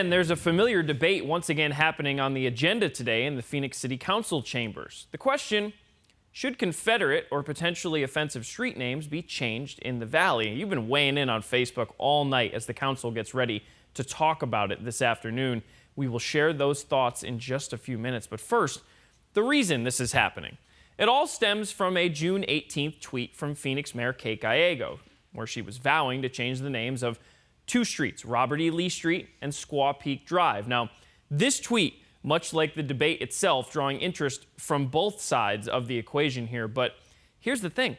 And there's a familiar debate once again happening on the agenda today in the Phoenix City Council chambers. The question, should Confederate or potentially offensive street names be changed in the Valley? You've been weighing in on Facebook all night as the council gets ready to talk about it this afternoon. We will share those thoughts in just a few minutes. But first, the reason this is happening. It all stems from a June 18th tweet from Phoenix Mayor Kate Gallego, where she was vowing to change the names of two streets, Robert E. Lee Street and Squaw Peak Drive. Now, this tweet, much like the debate itself, drawing interest from both sides of the equation here. But here's the thing.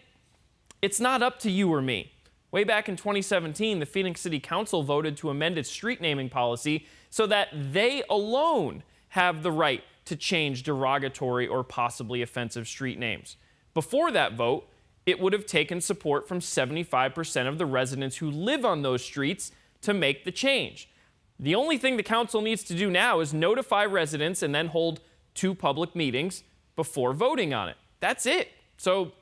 It's not up to you or me. Way back in 2017, the Phoenix City Council voted to amend its street naming policy so that they alone have the right to change derogatory or possibly offensive street names. Before that vote, it would have taken support from 75% of the residents who live on those streets to make the change. The only thing the council needs to do now is notify residents and then hold 2 public meetings before voting on it. That's it. So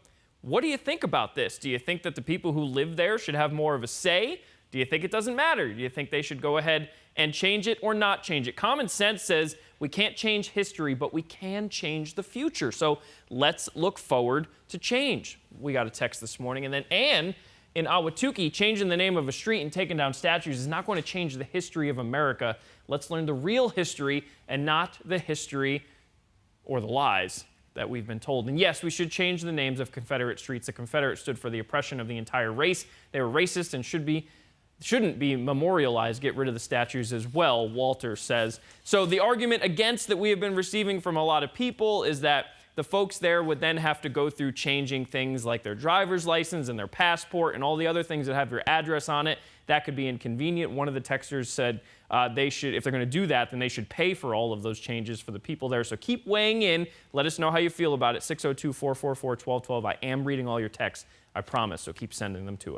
what do you think about this? Do you think that the people who live there should have more of a say? Do you think it doesn't matter? Do you think they should go ahead and change it or not change it? Common sense says we can't change history, but we can change the future. So let's look forward to change. We got a text this morning. And then Ann in Ahwatukee, changing the name of a street and taking down statues is not going to change the history of America. Let's learn the real history and not the history or the lies that we've been told. And yes, we should change the names of Confederate streets. The Confederate stood for the oppression of the entire race. They were racist and shouldn't be memorialized. Get rid of the statues as well, Walter says. So the argument against that we have been receiving from a lot of people is that the folks there would then have to go through changing things like their driver's license and their passport and all the other things that have your address on it. That could be inconvenient. One of the texters said they should, if they're going to do that, then they should pay for all of those changes for the people there. So keep weighing in. Let us know how you feel about it. 602-444-1212. I am reading all your texts, I promise, so keep sending them to us.